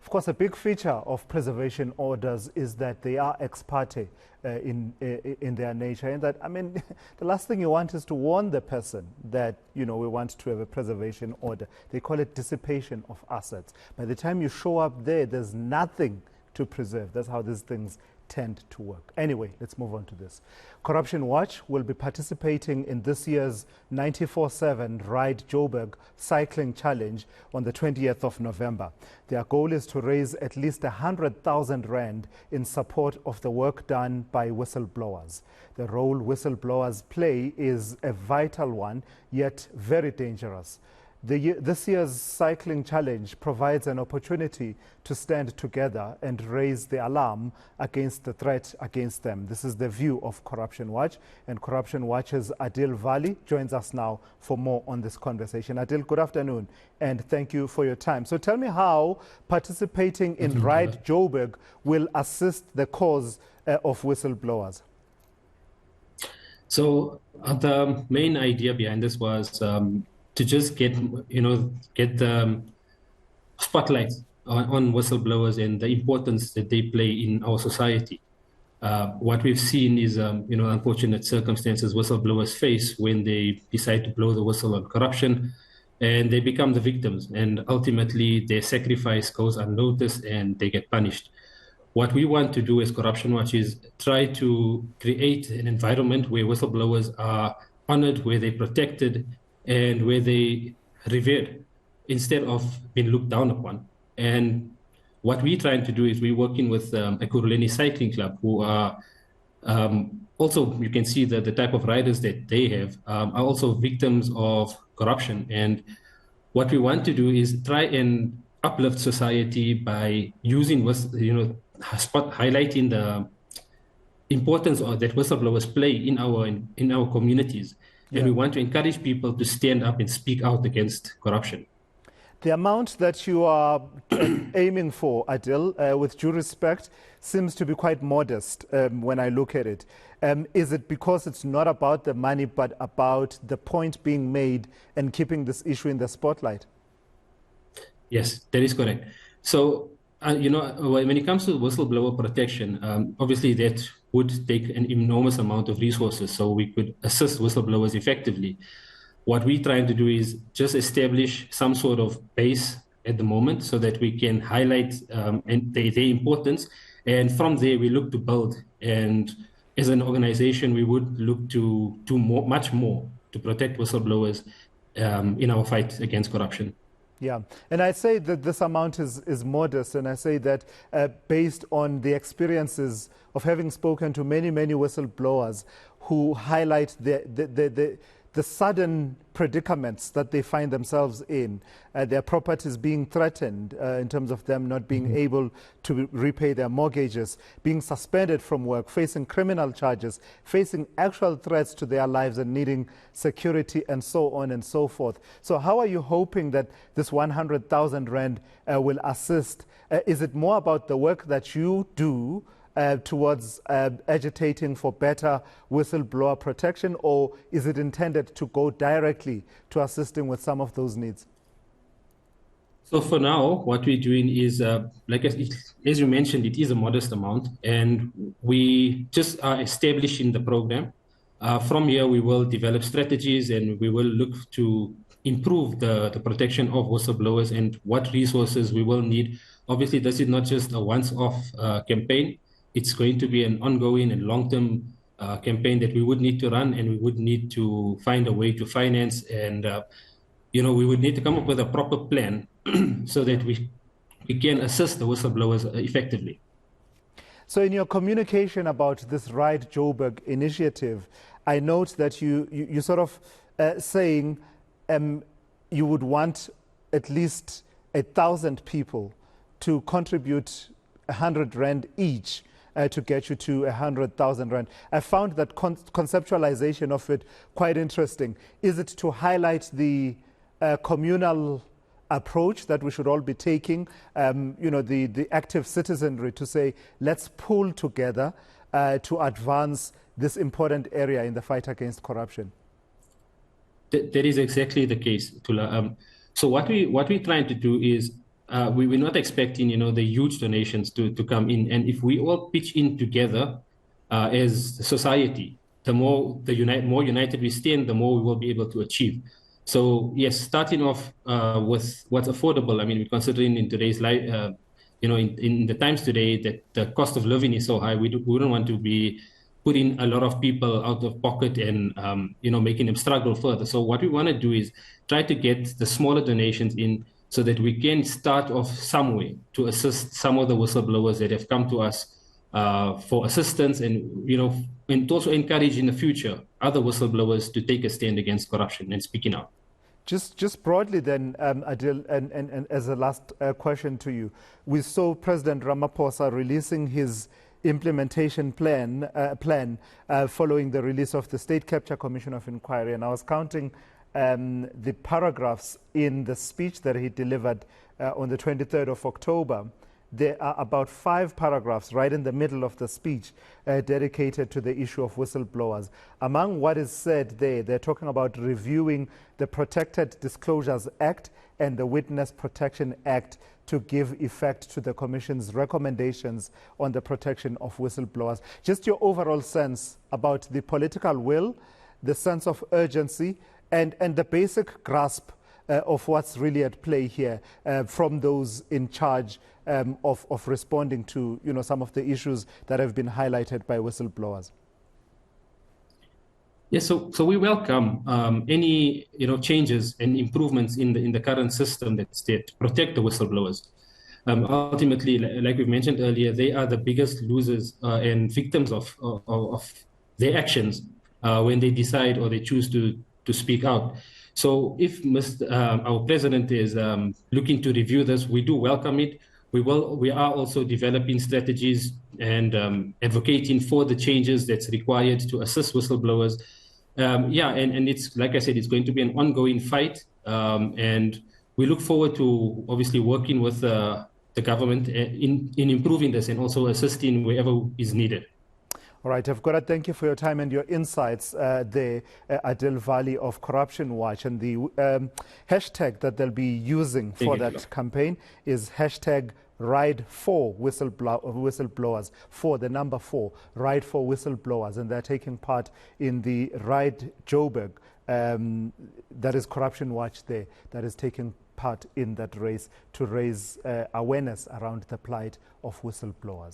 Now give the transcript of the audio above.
Of course, a big feature of preservation orders is that they are ex parte in their nature. And that, I mean, the last thing you want is to warn the person that, you know, we want to have a preservation order. They call it dissipation of assets. By the time you show up there, there's nothing to preserve. That's how these things tend to work. Anyway, let's move on to this. Corruption Watch will be participating in this year's 94/7 Ride Joburg Cycling Challenge on the 20th of November. Their goal is to raise at least 100,000 rand in support of the work done by whistleblowers. The role whistleblowers play is a vital one, yet very dangerous. This year's cycling challenge provides an opportunity to stand together and raise the alarm against the threat against them. This is the view of Corruption Watch, and Corruption Watch's Aadil Vally joins us now for more on this conversation. Aadil, good afternoon, and thank you for your time. So tell me how participating in Ride Joburg will assist the cause of whistleblowers. So the main idea behind this was to just get the spotlight on whistleblowers and the importance that they play in our society. What we've seen is, unfortunate circumstances whistleblowers face when they decide to blow the whistle on corruption, and they become the victims, and ultimately their sacrifice goes unnoticed and they get punished. What we want to do as Corruption Watch is try to create an environment where whistleblowers are honored, where they're protected, and where they revered instead of being looked down upon. And what we're trying to do is we're working with a Ekurhuleni Cycling Club, who are also, you can see that the type of riders that they have are also victims of corruption. And what we want to do is try and uplift society by using, highlighting the importance that whistleblowers play in our communities. And we want to encourage people to stand up and speak out against corruption. The amount that you are aiming for, Aadil, with due respect, seems to be quite modest when I look at it. Is it because it's not about the money, but about the point being made and keeping this issue in the spotlight? Yes, that is correct. So, when it comes to whistleblower protection, obviously that would take an enormous amount of resources so we could assist whistleblowers effectively. What we're trying to do is just establish some sort of base at the moment so that we can highlight their importance. And from there, we look to build. And as an organization, we would look to do much more to protect whistleblowers in our fight against corruption. Yeah, and I say that this amount is modest, and I say that based on the experiences of having spoken to many whistleblowers who highlight the sudden predicaments that they find themselves in, their properties being threatened in terms of them not being able to repay their mortgages, being suspended from work, facing criminal charges, facing actual threats to their lives and needing security and so on and so forth. So how are you hoping that this 100,000 rand will assist? Is it more about the work that you do towards agitating for better whistleblower protection, or is it intended to go directly to assisting with some of those needs? So for now, what we're doing is, as you mentioned, it is a modest amount, and we just are establishing the program. From here, we will develop strategies, and we will look to improve the protection of whistleblowers and what resources we will need. Obviously, this is not just a once-off campaign. It's going to be an ongoing and long-term campaign that we would need to run, and we would need to find a way to finance, and we would need to come up with a proper plan so that we can assist the whistleblowers effectively. So in your communication about this Ride Joburg initiative, I note that you sort of saying you would want at least 1,000 people to contribute 100 rand each to get you to 100,000 rand. I found that conceptualization of it quite interesting. Is it to highlight the communal approach that we should all be taking, the active citizenry, to say, let's pull together to advance this important area in the fight against corruption? That is exactly the case, Tula. So what we're trying to do is we're not expecting, the huge donations to come in. And if we all pitch in together as a society, more united we stand, the more we will be able to achieve. So yes, starting off with what's affordable. I mean, we're considering in today's life, in the times today that the cost of living is so high, we don't want to be putting a lot of people out of pocket and making them struggle further. So what we want to do is try to get the smaller donations in so that we can start off somewhere to assist some of the whistleblowers that have come to us for assistance, and to also encourage in the future other whistleblowers to take a stand against corruption and speaking out. Just broadly then, Aadil, and as a last question to you, we saw President Ramaphosa releasing his implementation plan following the release of the State Capture Commission of Inquiry, and I was counting the paragraphs in the speech that he delivered on the 23rd of October. There are about 5 paragraphs right in the middle of the speech dedicated to the issue of whistleblowers. Among what is said there, they're talking about reviewing the Protected Disclosures Act and the Witness Protection Act to give effect to the Commission's recommendations on the protection of whistleblowers. Just your overall sense about the political will, the sense of urgency, and the basic grasp of what's really at play here from those in charge of responding to some of the issues that have been highlighted by whistleblowers. Yes, so we welcome any changes and improvements in the current system that's there to protect the whistleblowers. Ultimately, like we've mentioned earlier, they are the biggest losers and victims of their actions when they decide or they choose to speak out. So if our president is looking to review this, we do welcome it. We are also developing strategies and advocating for the changes that's required to assist whistleblowers. And it's, like I said, it's going to be an ongoing fight. And we look forward to obviously working with the government in improving this and also assisting wherever is needed. All right, I've got to thank you for your time and your insights there, Aadil Vally of Corruption Watch. And the hashtag that they'll be using for that campaign is hashtag Ride for whistleblowers, for the number 4, Ride for whistleblowers. And they're taking part in the Ride Joburg, that is Corruption Watch there, that is taking part in that race to raise awareness around the plight of whistleblowers.